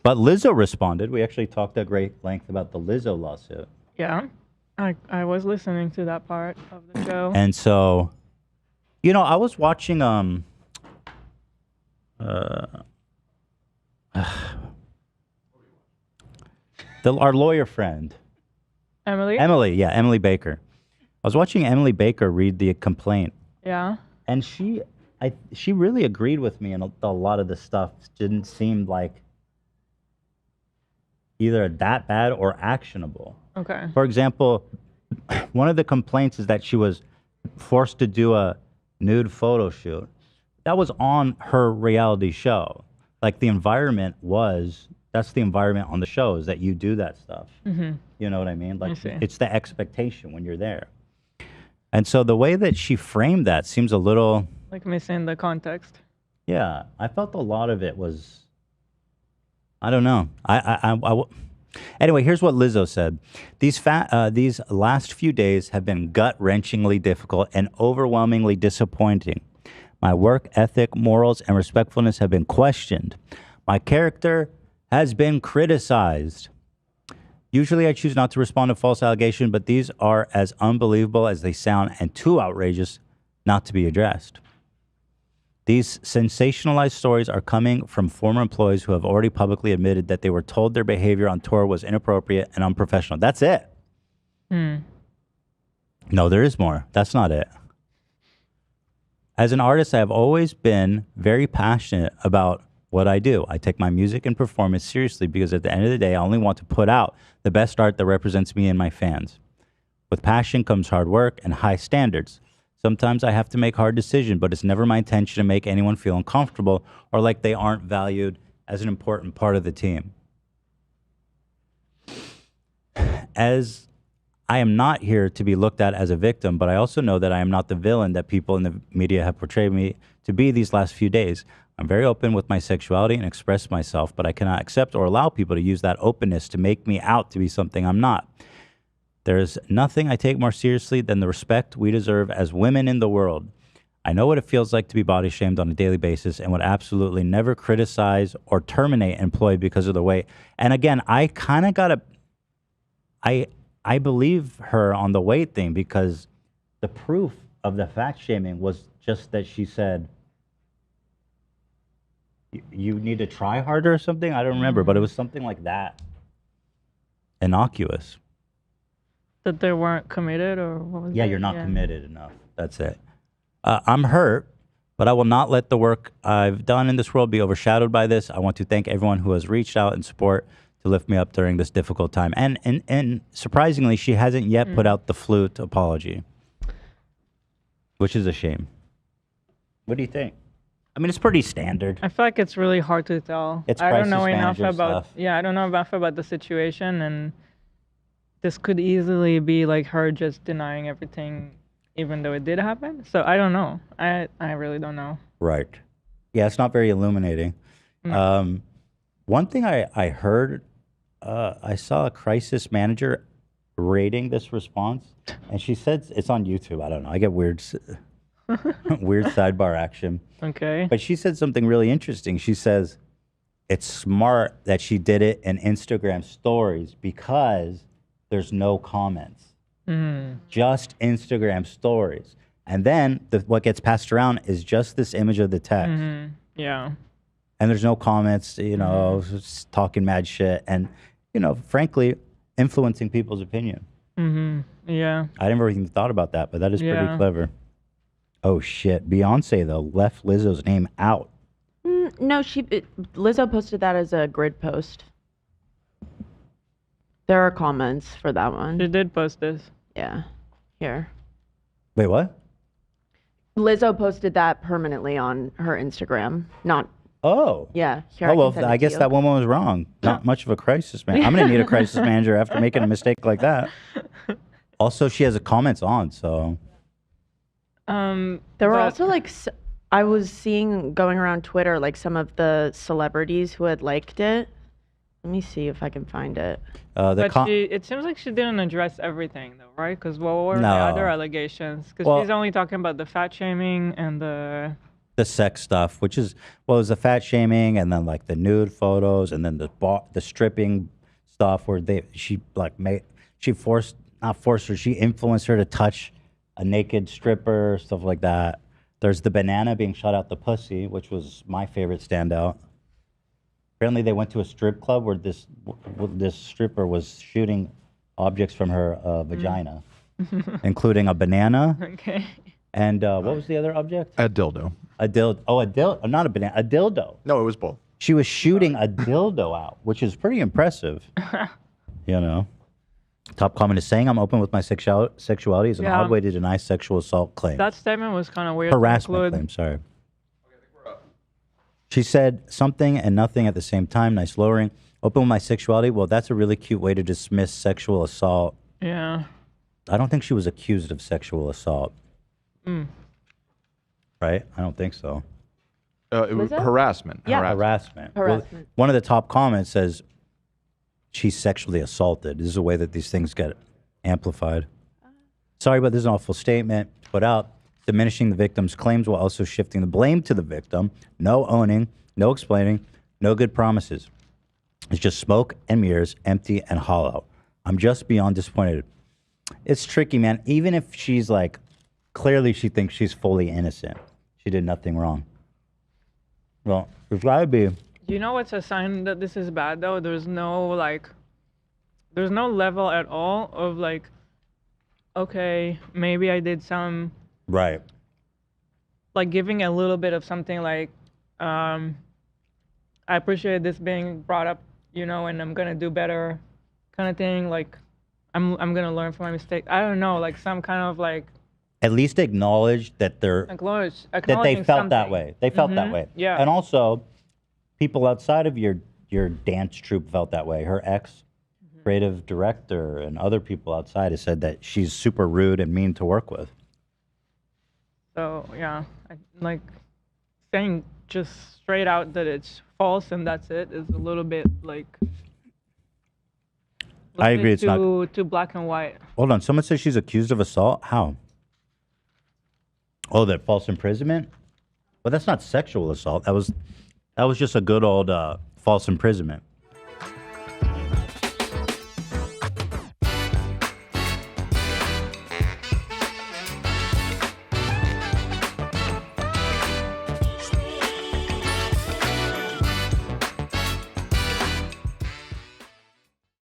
But Lizzo responded. We actually talked at great length about the Lizzo lawsuit. Yeah. I was listening to that part of the show. And so, I was watching our lawyer friend. Emily? Emily Baker. I was watching Emily Baker read the complaint. Yeah. And she really agreed with me, and a lot of the stuff didn't seem like either that bad or actionable. Okay. For example, one of the complaints is that she was forced to do a nude photo shoot. That was on her reality show. Like the environment that's the environment on the show, is that you do that stuff. Mm-hmm. You know what I mean? Like I see. it's the expectation when you're there. And so the way that she framed that seems a little... Like missing the context. Yeah, I felt a lot of it was... I don't know. Anyway, here's what Lizzo said. These last few days have been gut-wrenchingly difficult and overwhelmingly disappointing. My work ethic, morals, and respectfulness have been questioned. My character has been criticized. Usually I choose not to respond to false allegations, but these are as unbelievable as they sound and too outrageous not to be addressed. These sensationalized stories are coming from former employees who have already publicly admitted that they were told their behavior on tour was inappropriate and unprofessional. That's it. No, there is more. That's not it. As an artist, I have always been very passionate about what I do. I take my music and performance seriously because at the end of the day, I only want to put out the best art that represents me and my fans. With passion comes hard work and high standards. Sometimes I have to make hard decisions, but it's never my intention to make anyone feel uncomfortable or like they aren't valued as an important part of the team. As I am not here to be looked at as a victim, but I also know that I am not the villain that people in the media have portrayed me to be these last few days. I'm very open with my sexuality and express myself, but I cannot accept or allow people to use that openness to make me out to be something I'm not. There is nothing I take more seriously than the respect we deserve as women in the world. I know what it feels like to be body shamed on a daily basis and would absolutely never criticize or terminate an employee because of their weight. And again, I kind of got to... I believe her on the weight thing because the proof of the fat shaming was just that she said, you need to try harder or something? I don't remember, but it was something like that. Innocuous. That they weren't committed, or what was it? Yeah, you're not committed enough. That's it. I'm hurt, but I will not let the work I've done in this world be overshadowed by this. I want to thank everyone who has reached out in support to lift me up during this difficult time. And surprisingly, she hasn't yet put out the flute apology, which is a shame. What do you think? I mean, it's pretty standard. I feel like it's really hard to tell. It's I don't know crisis enough manager about stuff. I don't know enough about the situation, and this could easily be like her just denying everything even though it did happen. So I don't know. I really don't know. Right. Yeah, it's not very illuminating. One thing I heard, I saw a crisis manager rating this response, and she said it's on YouTube. I don't know. I get weird sidebar action. Okay. But she said something really interesting. She says it's smart that she did it in Instagram stories because there's no comments. Just Instagram stories. And then what gets passed around is just this image of the text. Yeah. And there's no comments, just talking mad shit. And, frankly, influencing people's opinion. Yeah. I never even thought about that, but that is pretty clever. Oh, shit. Beyonce, though, left Lizzo's name out. No, Lizzo posted that as a grid post. There are comments for that one. She did post this. Yeah. Here. Wait, what? Lizzo posted that permanently on her Instagram. Not. Oh. Yeah. Here, Oh, well, I guess that woman was wrong. Not much of a crisis man. I'm going to need a crisis manager after making a mistake like that. Also, she has a comments on, so. There were also I was seeing going around Twitter, like some of the celebrities who had liked it. Let me see if I can find it. It seems like she didn't address everything, though, right? Because what were the other allegations? Because she's only talking about the fat shaming and the the sex stuff, which is it was the fat shaming, and then like the nude photos, and then the stripping stuff where she influenced her to touch a naked stripper, stuff like that. There's the banana being shot out the pussy, which was my favorite standout. Apparently, they went to a strip club where this stripper was shooting objects from her vagina, including a banana. Okay. And what was the other object? A dildo. A dildo. Oh, a dildo. Not a banana. A dildo. No, it was both. She was shooting a dildo out, which is pretty impressive. You know. Top comment is saying I'm open with my sexuality is an odd way to deny sexual assault claim. That statement was kind of weird. Harassment claim, sorry. She said something and nothing at the same time. Nice lowering. Open with my sexuality. Well, that's a really cute way to dismiss sexual assault. Yeah. I don't think she was accused of sexual assault. Mm. Right? I don't think so. It was harassment. Yeah. Harassment. Harassment. Well, one of the top comments says she's sexually assaulted. This is a way that these things get amplified. Sorry, but this is an awful statement put out, diminishing the victim's claims while also shifting the blame to the victim. No owning, no explaining, no good promises. It's just smoke and mirrors, empty and hollow. I'm just beyond disappointed. It's tricky, man. Even if she's like, clearly she thinks she's fully innocent. She did nothing wrong. Well, there's got to be. You know what's a sign that this is bad though? There's no level at all of like, okay, maybe I did some. Right. Like giving a little bit of something like, I appreciate this being brought up, and I'm gonna do better, kind of thing. Like, I'm gonna learn from my mistake. I don't know, like some kind of like. At least acknowledge that Acknowledge that they felt something. that way. They felt that way. Yeah. And also, people outside of your dance troupe felt that way. Her creative director and other people outside have said that she's super rude and mean to work with. So yeah, like saying just straight out that it's false and that's it is a little bit like. I agree. It's not too black and white. Hold on. Someone says she's accused of assault. How? Oh, that false imprisonment? Well, that's not sexual assault. That was just a good old false imprisonment.